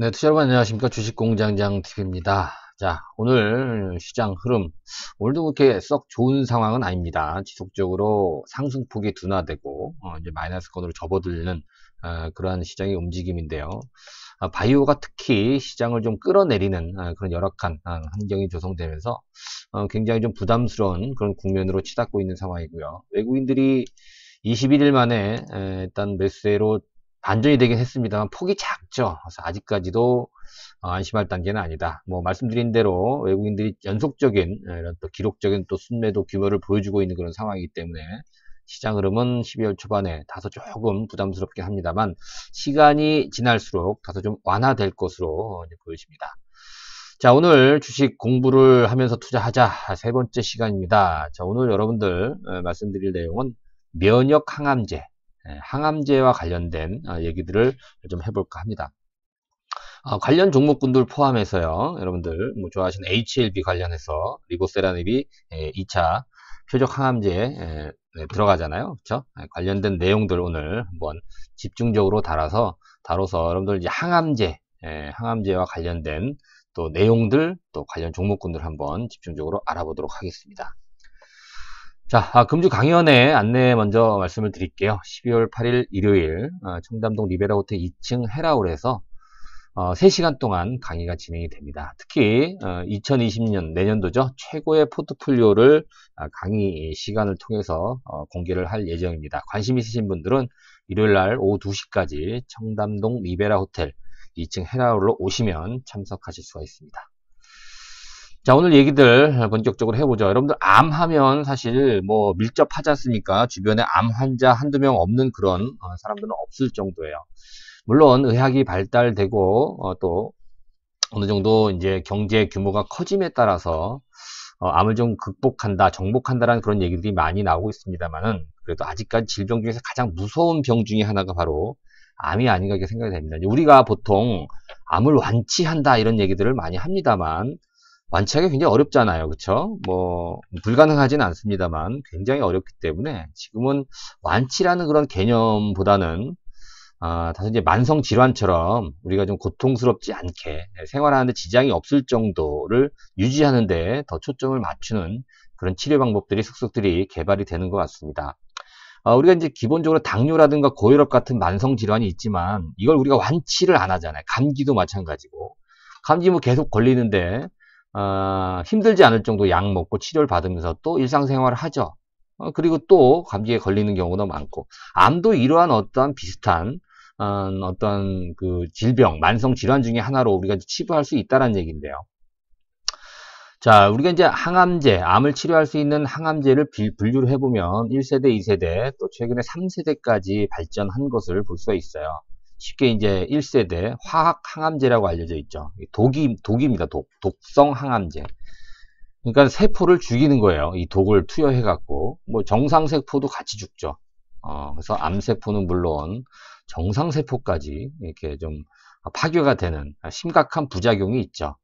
네, 투자 여러분 안녕하십니까. 주식공장장 TV입니다. 자, 오늘 시장 흐름, 오늘도 그렇게 썩 좋은 상황은 아닙니다. 지속적으로 상승폭이 둔화되고, 이제 마이너스권으로 접어들는, 그러한 시장의 움직임인데요. 바이오가 특히 시장을 좀 끌어내리는, 그런 열악한, 환경이 조성되면서, 굉장히 좀 부담스러운 그런 국면으로 치닫고 있는 상황이고요. 외국인들이 21일 만에, 일단 매수세로 반전이 되긴 했습니다만 폭이 작죠. 그래서 아직까지도 안심할 단계는 아니다. 뭐 말씀드린 대로 외국인들이 연속적인 이런 또 기록적인 또 순매도 규모를 보여주고 있는 그런 상황이기 때문에 시장 흐름은 12월 초반에 다소 조금 부담스럽긴 합니다만 시간이 지날수록 다소 좀 완화될 것으로 보여집니다. 자, 오늘 주식 공부를 하면서 투자하자 세 번째 시간입니다. 자, 오늘 여러분들 말씀드릴 내용은 면역 항암제, 항암제와 관련된 얘기들을 좀 해볼까 합니다. 관련 종목군들 포함해서요, 여러분들 뭐 좋아하시는 HLB 관련해서 리보세라닙이 2차 표적 항암제에 들어가잖아요. 그렇죠? 관련된 내용들 오늘 한번 집중적으로 다뤄서 여러분들 이제 항암제와 관련된 또 내용들, 또 관련 종목군들 한번 집중적으로 알아보도록 하겠습니다. 자, 금주강연회 안내 먼저 말씀을 드릴게요. 12월 8일 일요일 청담동 리베라 호텔 2층 헤라홀에서 3시간 동안 강의가 진행이 됩니다. 특히 2020년 내년도죠. 최고의 포트폴리오를 강의 시간을 통해서 공개를 할 예정입니다. 관심 있으신 분들은 일요일날 오후 2시까지 청담동 리베라 호텔 2층 헤라홀로 오시면 참석하실 수가 있습니다. 자, 오늘 얘기들 본격적으로 해보죠. 여러분들 암 하면 사실 뭐 밀접하지 않습니까? 주변에 암 환자 한두 명 없는 그런 사람들은 없을 정도예요. 물론 의학이 발달되고 또 어느 정도 이제 경제 규모가 커짐에 따라서 암을 좀 극복한다, 정복한다라는 그런 얘기들이 많이 나오고 있습니다만은 그래도 아직까지 질병 중에서 가장 무서운 병 중에 하나가 바로 암이 아닌가 이렇게 생각이 됩니다. 우리가 보통 암을 완치한다 이런 얘기들을 많이 합니다만 완치하기 굉장히 어렵잖아요. 그쵸? 뭐, 불가능하진 않습니다만 굉장히 어렵기 때문에 지금은 완치라는 그런 개념보다는, 다소 이제 만성 질환처럼 우리가 좀 고통스럽지 않게 생활하는데 지장이 없을 정도를 유지하는데 더 초점을 맞추는 그런 치료 방법들이, 속속들이 개발이 되는 것 같습니다. 우리가 이제 기본적으로 당뇨라든가 고혈압 같은 만성 질환이 있지만 이걸 우리가 완치를 안 하잖아요. 감기도 마찬가지고. 감기 뭐 계속 걸리는데, 힘들지 않을 정도 약 먹고 치료를 받으면서 또 일상생활을 하죠. 그리고 또 감기에 걸리는 경우도 많고, 암도 이러한 어떠한 비슷한 어떤 그 질병, 만성 질환 중에 하나로 우리가 치부할 수 있다는 얘기인데요. 자, 우리가 이제 항암제, 암을 치료할 수 있는 항암제를 분류를 해보면 1세대, 2세대, 또 최근에 3세대까지 발전한 것을 볼 수가 있어요. 쉽게 이제 1세대 화학 항암제라고 알려져 있죠. 독입니다. 독성 항암제. 그러니까 세포를 죽이는 거예요. 이 독을 투여해 갖고 뭐 정상 세포도 같이 죽죠. 그래서 암 세포는 물론 정상 세포까지 이렇게 좀 파괴가 되는 심각한 부작용이 있죠.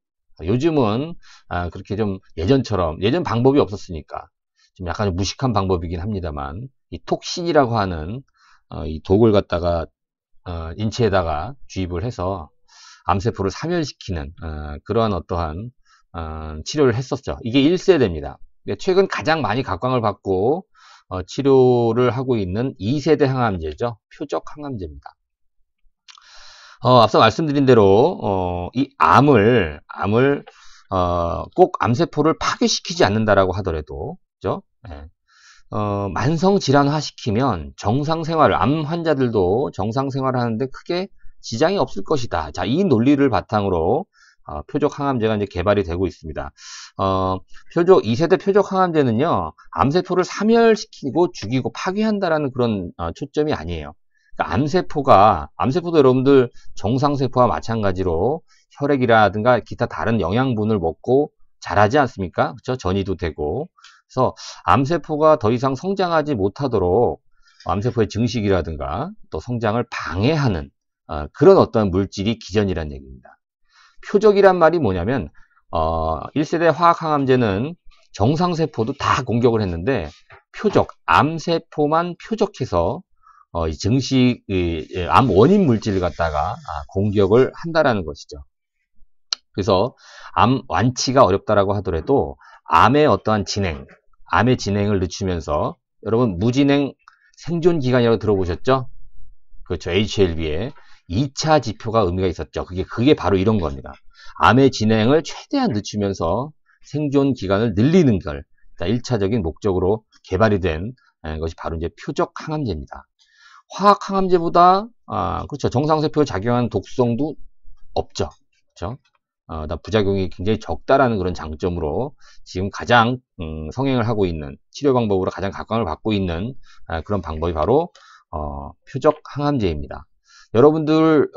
요즘은 그렇게 좀 예전 방법이 없었으니까 좀 약간 무식한 방법이긴 합니다만 이 톡신이라고 하는 이 독을 갖다가 인체에다가 주입을 해서 암세포를 사멸시키는 그러한 어떠한 치료를 했었죠. 이게 1세대입니다. 최근 가장 많이 각광을 받고 치료를 하고 있는 2세대 항암제죠. 표적 항암제입니다. 앞서 말씀드린 대로 이 암을 꼭 암세포를 파괴시키지 않는다라고 하더라도, 그죠? 네. 만성질환화 시키면 암 환자들도 정상생활을 하는데 크게 지장이 없을 것이다. 자, 이 논리를 바탕으로 표적 항암제가 이제 개발이 되고 있습니다. 2세대 표적 항암제는요, 암세포를 사멸시키고 죽이고 파괴한다라는 그런 초점이 아니에요. 그러니까 암세포도 여러분들 정상세포와 마찬가지로 혈액이라든가 기타 다른 영양분을 먹고 자라지 않습니까? 그렇죠? 전이도 되고. 그래서 암세포가 더 이상 성장하지 못하도록 암세포의 증식이라든가 또 성장을 방해하는 그런 어떤 물질이 기전이란 얘기입니다. 표적이란 말이 뭐냐면 1세대 화학항암제는 정상세포도 다 공격을 했는데 암세포만 표적해서 이 증식, 암 원인 물질을 갖다가 공격을 한다라는 것이죠. 그래서 암 완치가 어렵다라고 하더라도 암의 어떠한 진행, 암의 진행을 늦추면서 여러분 무진행 생존 기간이라고 들어보셨죠? 그렇죠. HLB의 2차 지표가 의미가 있었죠. 그게 바로 이런 겁니다. 암의 진행을 최대한 늦추면서 생존 기간을 늘리는 걸 1차적인 목적으로 개발이 된 것이 바로 이제 표적 항암제입니다. 화학 항암제보다 그렇죠. 정상세포에 작용하는 독성도 없죠. 그렇죠. 부작용이 굉장히 적다라는 그런 장점으로 지금 가장 성행을 하고 있는 치료 방법으로 가장 각광을 받고 있는 그런 방법이 바로 표적 항암제입니다. 여러분들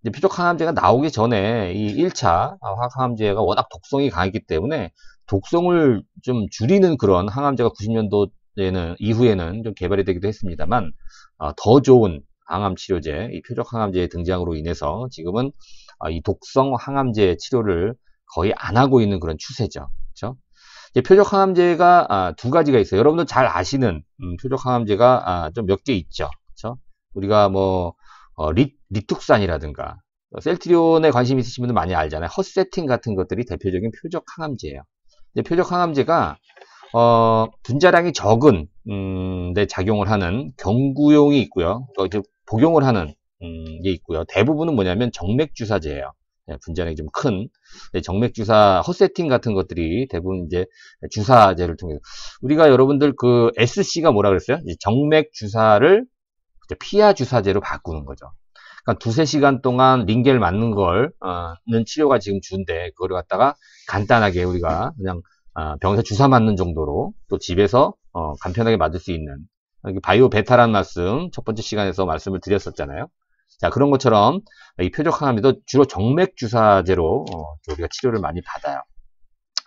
이제 표적 항암제가 나오기 전에 이 1차 화학 항암제가 워낙 독성이 강했기 때문에 독성을 좀 줄이는 그런 항암제가 90년도에는 이후에는 좀 개발이 되기도 했습니다만 더 좋은 항암 치료제, 이 표적 항암제의 등장으로 인해서 지금은 이 독성 항암제 치료를 거의 안 하고 있는 그런 추세죠. 그렇죠? 이제 표적 항암제가 두 가지가 있어요. 여러분들 잘 아시는 표적 항암제가 좀 몇 개 있죠. 그렇죠? 우리가 뭐 리툭산이라든가 셀트리온에 관심 있으신 분들 많이 알잖아요. 헛세팅 같은 것들이 대표적인 표적 항암제예요. 이제 표적 항암제가 분자량이 적은 데 작용을 하는 경구용이 있고요. 복용을 하는 게 있고요. 대부분은 뭐냐면 정맥주사제예요. 분자량이 좀 큰 정맥주사 헛세팅 같은 것들이 대부분 이제 주사제를 통해서 우리가 여러분들 그 SC가 뭐라 그랬어요? 정맥주사를 피하 주사제로 바꾸는 거죠. 그러니까 2~3시간 동안 링겔 맞는 는 치료가 지금 주인데 그거를 갖다가 간단하게 우리가 그냥 병원에서 주사 맞는 정도로 또 집에서 간편하게 맞을 수 있는 바이오 베타라는 말씀 첫 번째 시간에서 말씀을 드렸었잖아요. 자, 그런 것처럼 이 표적 항암제도 주로 정맥 주사제로 우리가 치료를 많이 받아요.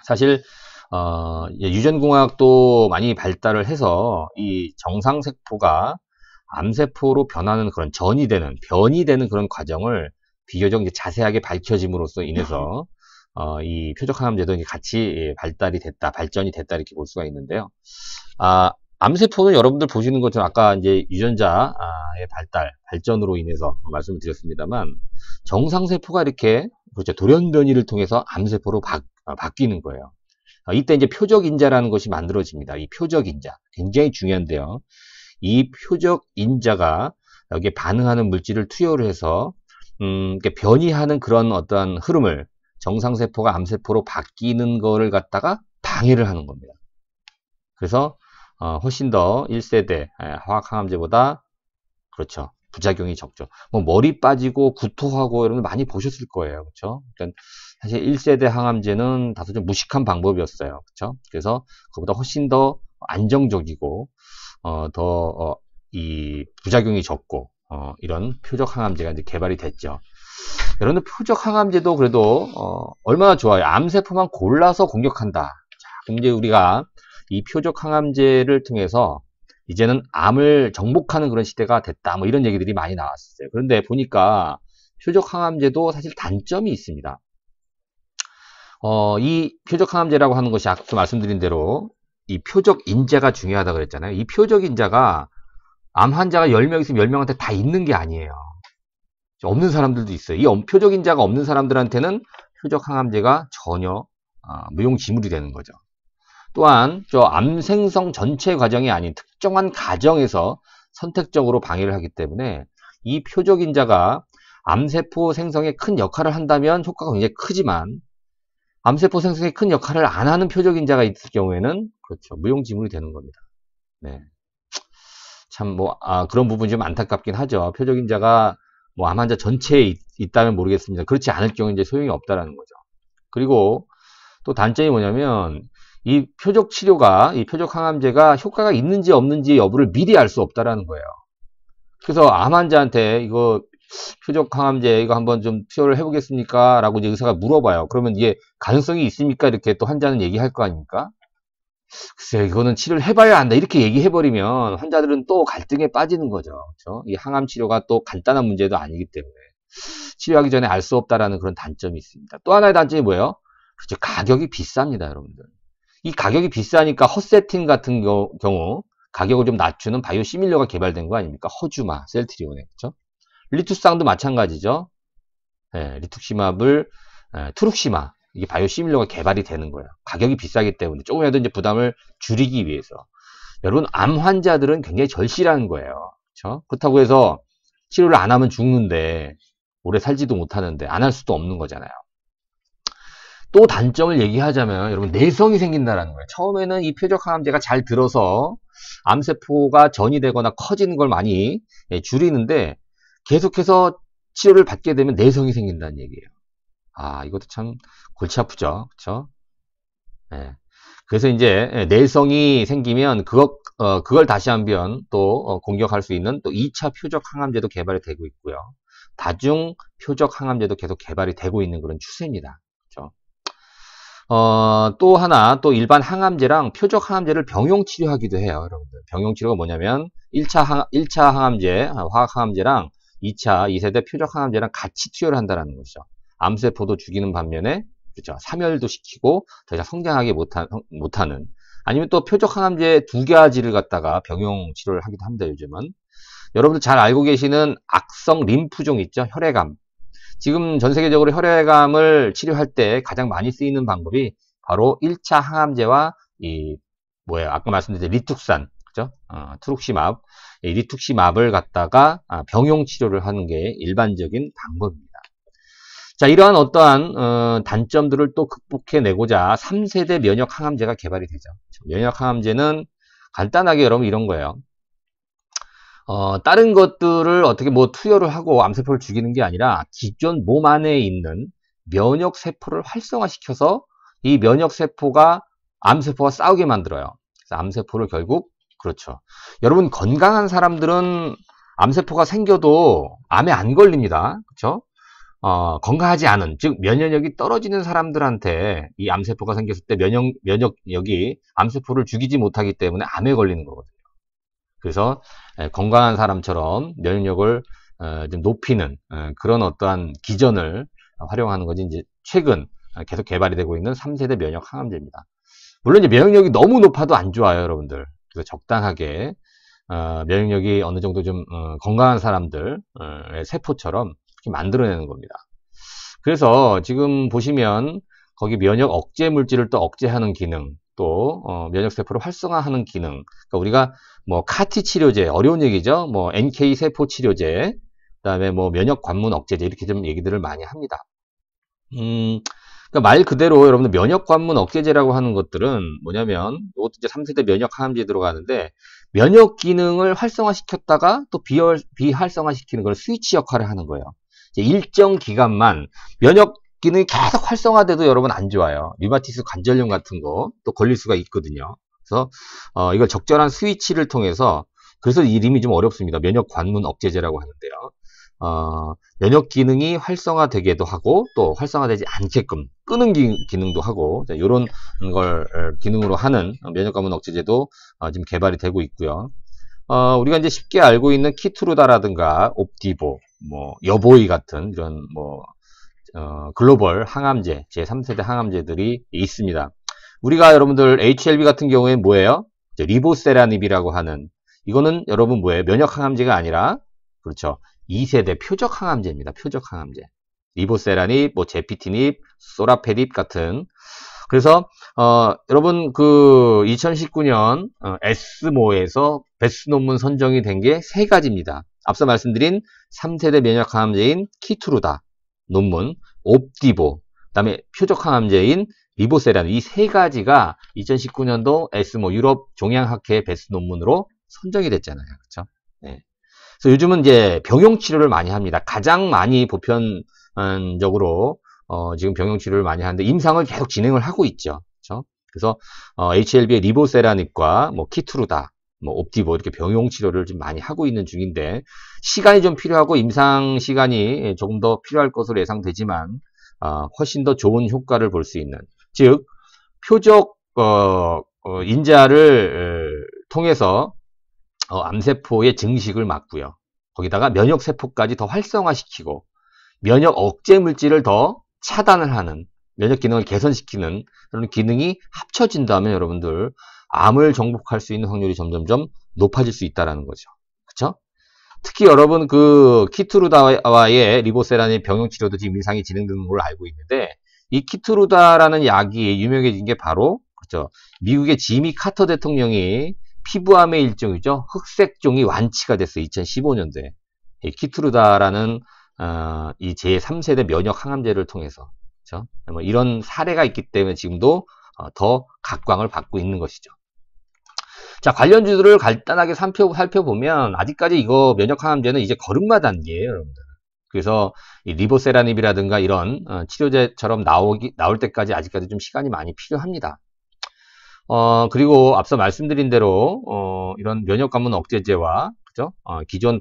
사실 유전공학도 많이 발달을 해서 이 정상세포가 암세포로 변하는 그런 변이 되는 그런 과정을 비교적 이제 자세하게 밝혀짐으로써 인해서 이 표적 항암제도 같이 발전이 됐다 이렇게 볼 수가 있는데요. 암세포는 여러분들 보시는 것처럼 아까 이제 유전자의 발전으로 인해서 말씀을 드렸습니다만 정상세포가 이렇게 그렇죠. 돌연변이를 통해서 암세포로 바뀌는 거예요. 이때 이제 표적인자라는 것이 만들어집니다. 이 표적인자 굉장히 중요한데요. 이 표적인자가 여기에 반응하는 물질을 투여를 해서 이렇게 변이하는 그런 어떠한 흐름을 정상세포가 암세포로 바뀌는 거를 갖다가 방해를 하는 겁니다. 그래서 훨씬 더 1세대 화학항암제보다 그렇죠. 부작용이 적죠. 뭐 머리 빠지고 구토하고 여러분 많이 보셨을 거예요. 그렇죠? 그러니까 사실 1세대 항암제는 다소 좀 무식한 방법이었어요. 그렇죠? 그래서 그보다 훨씬 더 안정적이고 이 부작용이 적고 이런 표적 항암제가 이제 개발이 됐죠. 여러분들 표적 항암제도 그래도 얼마나 좋아요. 암세포만 골라서 공격한다. 자, 그럼 이제 우리가 이 표적 항암제를 통해서 이제는 암을 정복하는 그런 시대가 됐다. 뭐 이런 얘기들이 많이 나왔어요. 그런데 보니까 표적 항암제도 사실 단점이 있습니다. 이 표적 항암제라고 하는 것이 아까 말씀드린 대로 이 표적 인자가 중요하다고 그랬잖아요. 이 표적 인자가 암 환자가 10명 있으면 10명한테 다 있는 게 아니에요. 없는 사람들도 있어요. 이 표적 인자가 없는 사람들한테는 표적 항암제가 전혀 무용지물이 되는 거죠. 또한 암 생성 전체 과정이 아닌 특정한 가정에서 선택적으로 방해를 하기 때문에 이 표적 인자가 암세포 생성에 큰 역할을 한다면 효과가 굉장히 크지만 암세포 생성에 큰 역할을 안 하는 표적 인자가 있을 경우에는 그렇죠. 무용지물이 되는 겁니다. 네. 참 그런 부분이 좀 안타깝긴 하죠. 표적 인자가 암 환자 전체에 있다면 모르겠습니다. 그렇지 않을 경우에 이제 소용이 없다라는 거죠. 그리고 또 단점이 뭐냐면 이 표적 치료가 이 표적 항암제가 효과가 있는지 없는지 여부를 미리 알 수 없다라는 거예요. 그래서 암 환자한테 이거 표적 항암제 이거 한번 좀 투여를 해보겠습니까? 라고 이제 의사가 물어봐요. 그러면 이게 가능성이 있습니까? 이렇게 또 환자는 얘기할 거 아닙니까? 글쎄요, 이거는 치료를 해봐야 한다. 이렇게 얘기해버리면 환자들은 또 갈등에 빠지는 거죠. 그렇죠? 이 항암 치료가 또 간단한 문제도 아니기 때문에 치료하기 전에 알 수 없다라는 그런 단점이 있습니다. 또 하나의 단점이 뭐예요? 그렇죠. 가격이 비쌉니다, 여러분들. 이 가격이 비싸니까 헛세팅 같은 경우 가격을 좀 낮추는 바이오시밀러가 개발된 거 아닙니까? 허주마, 셀트리온에. 그쵸? 리투쌍도 마찬가지죠. 예, 리투시마블, 투룩시마. 이게 바이오시밀러가 개발이 되는 거예요. 가격이 비싸기 때문에 조금이라도 이제 부담을 줄이기 위해서. 여러분, 암 환자들은 굉장히 절실한 거예요. 그쵸? 그렇다고 해서 치료를 안 하면 죽는데, 오래 살지도 못하는데, 안 할 수도 없는 거잖아요. 또 단점을 얘기하자면, 여러분, 내성이 생긴다는 거예요. 처음에는 이 표적항암제가 잘 들어서 암세포가 전이되거나 커지는 걸 많이 줄이는데, 계속해서 치료를 받게 되면 내성이 생긴다는 얘기예요. 아, 이것도 참 골치 아프죠. 그쵸? 예. 그래서 이제 내성이 생기면 그걸 다시 한번 또 공격할 수 있는 또 2차 표적 항암제도 개발이 되고 있고요. 다중 표적 항암제도 계속 개발이 되고 있는 그런 추세입니다. 그렇죠? 또 하나 또 일반 항암제랑 표적 항암제를 병용 치료하기도 해요, 여러분들. 병용 치료가 뭐냐면 1차 항암제, 화학 항암제랑 2차 2세대 표적 항암제랑 같이 투여를 한다는 것이죠. 암세포도 죽이는 반면에 그렇죠. 사멸도 시키고 더 이상 성장하지 못하는 아니면 또 표적 항암제 두 가지를 갖다가 병용 치료를 하기도 합니다. 요즘은 여러분들 잘 알고 계시는 악성 림프종 있죠. 혈액암. 지금 전 세계적으로 혈액암을 치료할 때 가장 많이 쓰이는 방법이 바로 1차 항암제와 아까 말씀드린 리툭산, 그죠? 투룩시맙, 이 리툭시맙을 갖다가 병용 치료를 하는 게 일반적인 방법입니다. 자, 이러한 어떠한 단점들을 또 극복해내고자 3세대 면역 항암제가 개발이 되죠. 면역 항암제는 간단하게 여러분 이런 거예요. 다른 것들을 어떻게 뭐 투여를 하고 암세포를 죽이는 게 아니라 기존 몸 안에 있는 면역세포를 활성화시켜서 이 면역세포가 암세포와 싸우게 만들어요. 그래서 암세포를 결국, 그렇죠. 여러분, 건강한 사람들은 암세포가 생겨도 암에 안 걸립니다. 그렇죠? 건강하지 않은, 즉 면역력이 떨어지는 사람들한테 이 암세포가 생겼을 때 면역력이 암세포를 죽이지 못하기 때문에 암에 걸리는 거거든요. 그래서 건강한 사람처럼 면역력을 좀 높이는 그런 어떠한 기전을 활용하는 것이 이제 최근 계속 개발이 되고 있는 3세대 면역 항암제입니다. 물론 이제 면역력이 너무 높아도 안 좋아요, 여러분들. 그래서 적당하게 면역력이 어느 정도 좀 건강한 사람들의 세포처럼 이렇게 만들어내는 겁니다. 그래서 지금 보시면 거기 면역 억제 물질을 또 억제하는 기능, 또 면역 세포를 활성화하는 기능. 그러니까 우리가 뭐 카티 치료제, 어려운 얘기죠. 뭐 NK 세포 치료제, 그다음에 뭐 면역 관문 억제제 이렇게 좀 얘기들을 많이 합니다. 그러니까 말 그대로 여러분들 면역 관문 억제제라고 하는 것들은 뭐냐면 이것도 이제 3세대 면역 항암제에 들어가는데 면역 기능을 활성화시켰다가 또 비활성화시키는 그런 스위치 역할을 하는 거예요. 이제 일정 기간만 면역 기능이 계속 활성화돼도 여러분 안 좋아요. 류마티스 관절염 같은 거 또 걸릴 수가 있거든요. 그래서 이걸 적절한 스위치를 통해서, 그래서 이름이 좀 어렵습니다. 면역 관문 억제제라고 하는데요. 면역 기능이 활성화되게도 하고 또 활성화되지 않게끔 끄는 기능도 하고 이런 걸 기능으로 하는 면역 관문 억제제도 지금 개발이 되고 있고요. 우리가 이제 쉽게 알고 있는 키투르다라든가 옵디보, 뭐 여보이 같은 이런 뭐 글로벌 항암제, 제3세대 항암제들이 있습니다. 우리가 여러분들 HLB 같은 경우에는 뭐예요? 리보세라닙이라고 하는, 이거는 여러분 뭐예요? 면역 항암제가 아니라, 그렇죠. 2세대 표적 항암제입니다. 표적 항암제. 리보세라닙, 뭐 제피티닙, 소라페립 같은. 그래서 여러분 그 2019년 에스모에서 베스트 논문 선정이 된 게 3가지입니다. 앞서 말씀드린 3세대 면역 항암제인 키투르다 논문, 옵디보, 그다음에 표적 항암제인 리보세라닙, 이 3가지가 2019년도 에스모 유럽 종양학회 베스트 논문으로 선정이 됐잖아요. 그렇죠? 네. 그래서 요즘은 이제 병용 치료를 많이 합니다. 가장 많이 보편적으로 지금 병용 치료를 많이 하는데 임상을 계속 진행을 하고 있죠. 그렇죠? 그래서 HLB의 리보세라닙과 뭐 키투르다, 뭐 옵디보 이렇게 병용 치료를 좀 많이 하고 있는 중인데 시간이 좀 필요하고 임상 시간이 조금 더 필요할 것으로 예상되지만 훨씬 더 좋은 효과를 볼 수 있는, 즉 표적 인자를 통해서 암세포의 증식을 막고요. 거기다가 면역세포까지 더 활성화시키고 면역 억제 물질을 더 차단을 하는, 면역 기능을 개선시키는 그런 기능이 합쳐진다면 여러분들 암을 정복할 수 있는 확률이 점점점 높아질 수 있다라는 거죠. 그쵸? 특히 여러분 그 키트루다와의 리보세라닌 병용 치료도 지금 임상이 진행되는 걸로 알고 있는데, 이 키트루다라는 약이 유명해진 게 바로 그렇죠. 미국의 지미 카터 대통령이 피부암의 일종이죠. 흑색종이 완치가 됐어요. 2015년도에. 이 키트루다라는 이 제3세대 면역 항암제를 통해서 그렇죠? 뭐 이런 사례가 있기 때문에 지금도 더 각광을 받고 있는 것이죠. 자, 관련주들을 간단하게 살펴보면 아직까지 이거 면역 항암제는 이제 걸음마 단계예요, 여러분들. 그래서 이 리보세라닙이라든가 이런 치료제처럼 나올 때까지 아직까지 좀 시간이 많이 필요합니다. 그리고 앞서 말씀드린 대로 이런 면역 감문 억제제와 그죠? 기존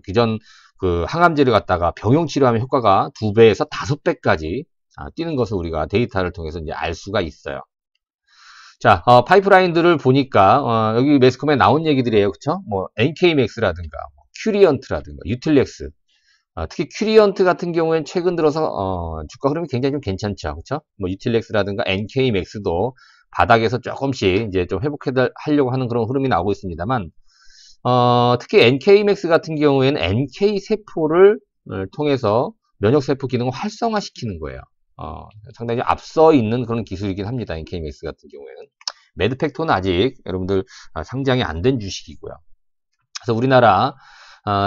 기존 그 항암제를 갖다가 병용 치료하면 효과가 2배에서 5배까지 뛰는 것을 우리가 데이터를 통해서 이제 알 수가 있어요. 자, 파이프라인들을 보니까 여기 매스컴에 나온 얘기들이에요. 그쵸? 뭐 NK맥스라든가 큐리언트라든가 유틸렉스, 특히 큐리언트 같은 경우에는 최근 들어서 주가 흐름이 굉장히 좀 괜찮죠. 그쵸? 뭐 유틸렉스라든가 NK맥스도 바닥에서 조금씩 이제 좀 회복하려고 하는 그런 흐름이 나오고 있습니다만, 특히 NK맥스 같은 경우에는 NK세포를 통해서 면역세포 기능을 활성화시키는 거예요. 상당히 앞서 있는 그런 기술이긴 합니다. NK맥스 같은 경우에는. 매드팩토는 아직 여러분들 상장이 안 된 주식이고요. 그래서 우리나라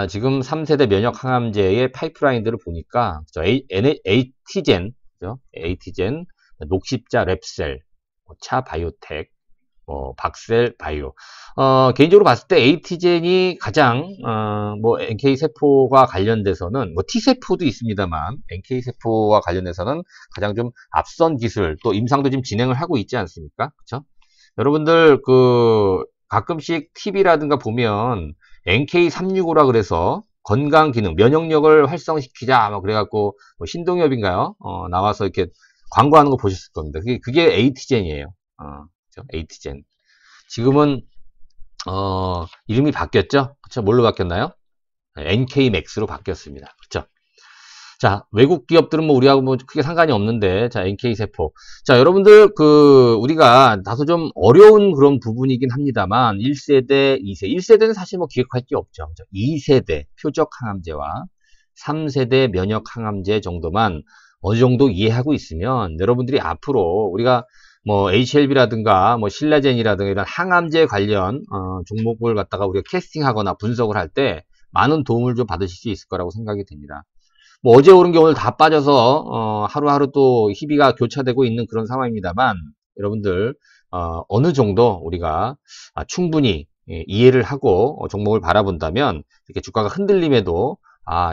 지금 3세대 면역 항암제의 파이프라인들을 보니까 에이티젠, 에이티젠, 녹십자 랩셀, 차바이오텍, 박셀 바이오. 개인적으로 봤을 때 에이티젠이 가장 뭐 NK세포가 관련돼서는 뭐 T세포도 있습니다만 NK세포와 관련해서는 가장 좀 앞선 기술, 또 임상도 지금 진행을 하고 있지 않습니까? 그쵸? 여러분들 그 가끔씩 TV라든가 보면 NK365라 그래서 건강 기능, 면역력을 활성시키자 뭐 그래갖고 뭐 신동엽인가요? 나와서 이렇게 광고하는 거 보셨을 겁니다. 그게 에이티젠이에요. 에이티젠. 지금은 이름이 바뀌었죠? 그쵸? 뭘로 바뀌었나요? NK맥스로 바뀌었습니다. 그쵸? 자, 외국 기업들은 뭐 우리하고 뭐 크게 상관이 없는데, 자, NK세포. 자, 여러분들 우리가 다소 좀 어려운 그런 부분이긴 합니다만 1세대, 2세대. 1세대는 사실 뭐 기억할 게 없죠. 2세대 표적 항암제와 3세대 면역 항암제 정도만 어느 정도 이해하고 있으면 여러분들이 앞으로 우리가 뭐 HLB라든가 뭐 신라젠이라든가 이런 항암제 관련 종목을 갖다가 우리가 캐스팅하거나 분석을 할 때 많은 도움을 좀 받으실 수 있을 거라고 생각이 됩니다. 뭐 어제 오른 게 오늘 다 빠져서 하루하루 또 희비가 교차되고 있는 그런 상황입니다만 여러분들 어느 정도 우리가 충분히 이해를 하고 종목을 바라본다면 이렇게 주가가 흔들림에도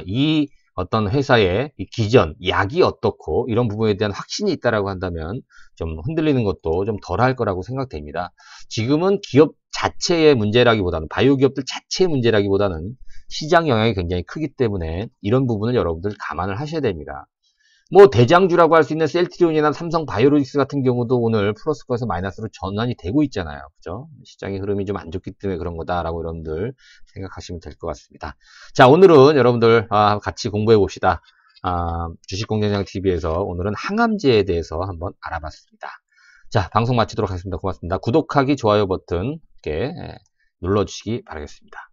이 어떤 회사의 기전, 약이 어떻고 이런 부분에 대한 확신이 있다라고 한다면 좀 흔들리는 것도 좀 덜할 거라고 생각됩니다. 지금은 기업 자체의 문제라기보다는 바이오 기업들 자체의 문제라기보다는 시장 영향이 굉장히 크기 때문에 이런 부분을 여러분들 감안을 하셔야 됩니다. 뭐 대장주라고 할 수 있는 셀트리온이나 삼성 바이오로직스 같은 경우도 오늘 플러스권에서 마이너스로 전환이 되고 있잖아요. 그죠? 시장의 흐름이 좀 안 좋기 때문에 그런 거다라고 여러분들 생각하시면 될 것 같습니다. 자, 오늘은 여러분들 같이 공부해 봅시다. 주식공장장TV에서 오늘은 항암제에 대해서 한번 알아봤습니다. 자, 방송 마치도록 하겠습니다. 고맙습니다. 구독하기, 좋아요 버튼 이렇게 눌러주시기 바라겠습니다.